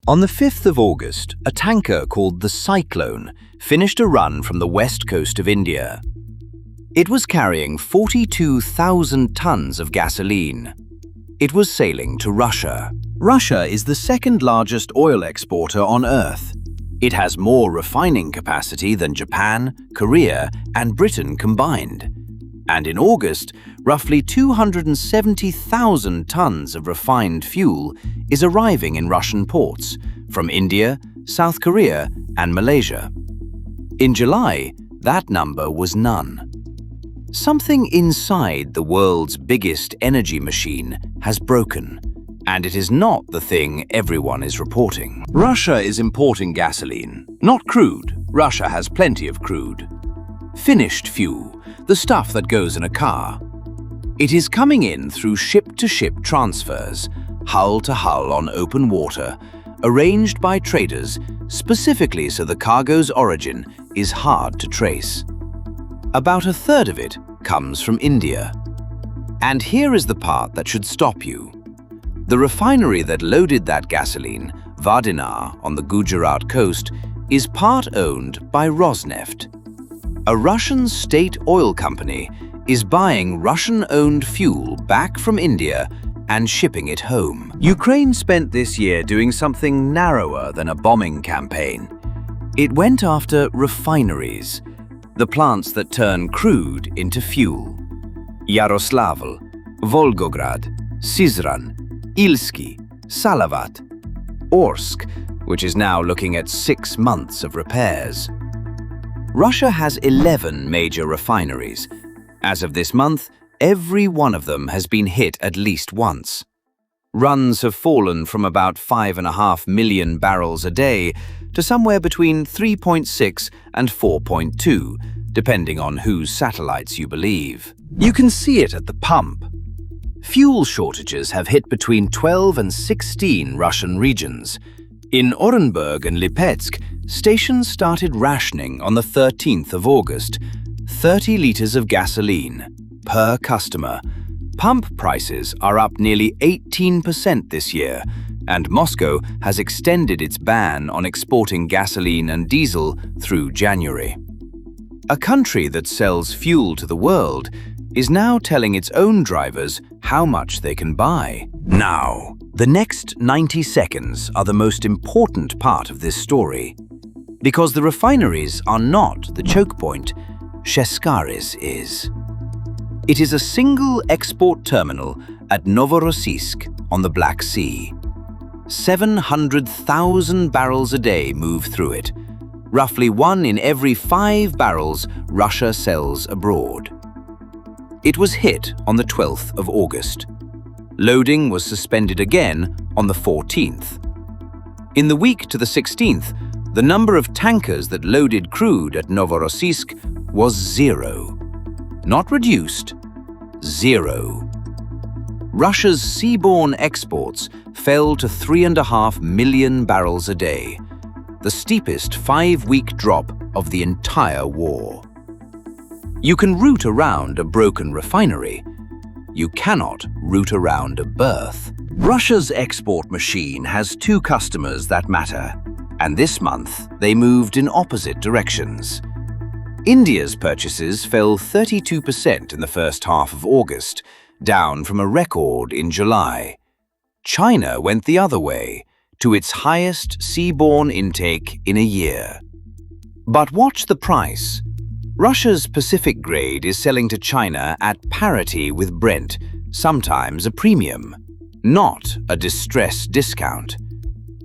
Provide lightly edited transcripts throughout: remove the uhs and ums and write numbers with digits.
On the 5th of August, a tanker called the Cyclone finished a run from the west coast of India. It was carrying 42,000 tons of gasoline. It was sailing to Russia. Russia is the second largest oil exporter on Earth. It has more refining capacity than Japan, Korea, and Britain combined. And in August, roughly 270,000 tons of refined fuel is arriving in Russian ports from India, South Korea, and Malaysia. In July, that number was none. Something inside the world's biggest energy machine has broken, and it is not the thing everyone is reporting. Russia is importing gasoline, not crude. Russia has plenty of crude. Finished fuel, the stuff that goes in a car. It is coming in through ship-to-ship transfers, hull to hull on open water, arranged by traders specifically so the cargo's origin is hard to trace. About a third of it comes from India. And here is the part that should stop you. The refinery that loaded that gasoline, Vadinar on the Gujarat coast, is part-owned by Rosneft. A Russian state oil company is buying Russian-owned fuel back from India and shipping it home. Ukraine spent this year doing something narrower than a bombing campaign. It went after refineries, the plants that turn crude into fuel. Yaroslavl, Volgograd, Syzran, Ilsky, Salavat, Orsk, which is now looking at 6 months of repairs. Russia has 11 major refineries. As of this month, every one of them has been hit at least once. Runs have fallen from about 5.5 million barrels a day to somewhere between 3.6 and 4.2, depending on whose satellites you believe. You can see it at the pump. Fuel shortages have hit between 12 and 16 Russian regions. In Orenburg and Lipetsk, stations started rationing on the 13th of August, 30 litres of gasoline per customer. Pump prices are up nearly 18% this year, and Moscow has extended its ban on exporting gasoline and diesel through January. A country that sells fuel to the world is now telling its own drivers how much they can buy. Now, the next 90 seconds are the most important part of this story. Because the refineries are not the choke point, Sheskaris is. It is a single export terminal at Novorossiysk on the Black Sea. 700,000 barrels a day move through it. Roughly 1 in every 5 barrels Russia sells abroad. It was hit on the 12th of August. Loading was suspended again on the 14th. In the week to the 16th, the number of tankers that loaded crude at Novorossiysk was 0. Not reduced, 0. Russia's seaborne exports fell to 3.5 million barrels a day, the steepest 5-week drop of the entire war. You can route around a broken refinery. You cannot route around a berth. Russia's export machine has 2 customers that matter, and this month they moved in opposite directions. India's purchases fell 32% in the first half of August, down from a record in July. China went the other way, to its highest seaborne intake in a year. But watch the price. Russia's Pacific grade is selling to China at parity with Brent, sometimes a premium, not a distress discount.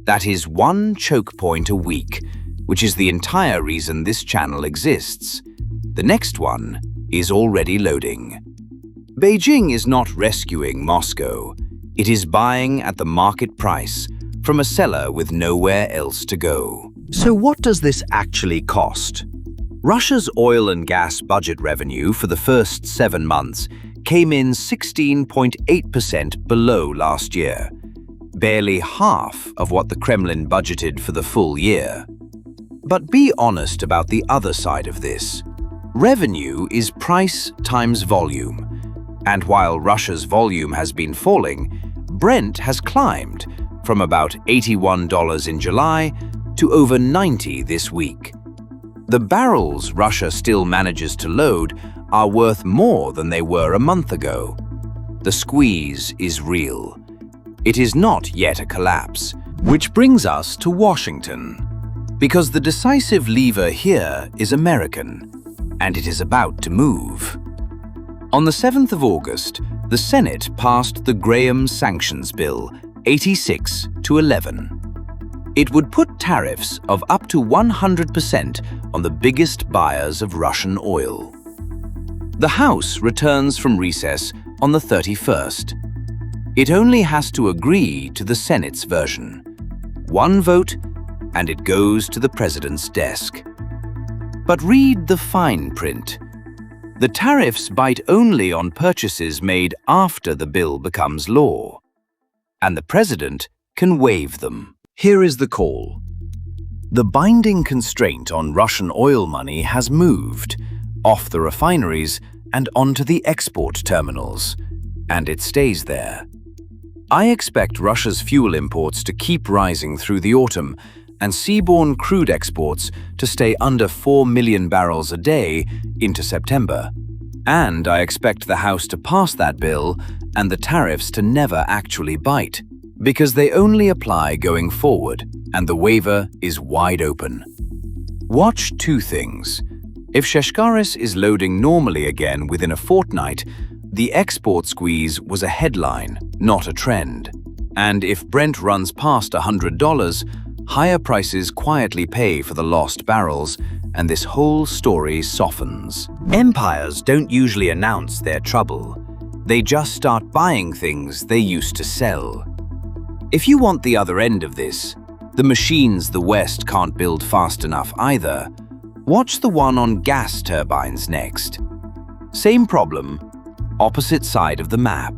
That is 1 choke point a week, which is the entire reason this channel exists. The next one is already loading. Beijing is not rescuing Moscow. It is buying at the market price from a seller with nowhere else to go. So what does this actually cost? Russia's oil and gas budget revenue for the first 7 months came in 16.8% below last year, barely half of what the Kremlin budgeted for the full year. But be honest about the other side of this. Revenue is price times volume, and while Russia's volume has been falling, Brent has climbed, from about $81 in July to over $90 this week. The barrels Russia still manages to load are worth more than they were a month ago. The squeeze is real. It is not yet a collapse, which brings us to Washington, because the decisive lever here is American, and it is about to move. On the 7th of August, the Senate passed the Graham Sanctions Bill 86-11. It would put tariffs of up to 100% on the biggest buyers of Russian oil. The House returns from recess on the 31st. It only has to agree to the Senate's version. One vote, and it goes to the President's desk. But read the fine print. The tariffs bite only on purchases made after the bill becomes law, and the President can waive them. Here is the call. The binding constraint on Russian oil money has moved off the refineries and onto the export terminals, and it stays there. I expect Russia's fuel imports to keep rising through the autumn and seaborne crude exports to stay under 4 million barrels a day into September. And I expect the House to pass that bill and the tariffs to never actually bite, because they only apply going forward, and the waiver is wide open. Watch two things. If Kashkaris is loading normally again within a fortnight, the export squeeze was a headline, not a trend. And if Brent runs past $100, higher prices quietly pay for the lost barrels, and this whole story softens. Empires don't usually announce their trouble. They just start buying things they used to sell. If you want the other end of this, the machines the West can't build fast enough either, watch the one on gas turbines next. Same problem, opposite side of the map.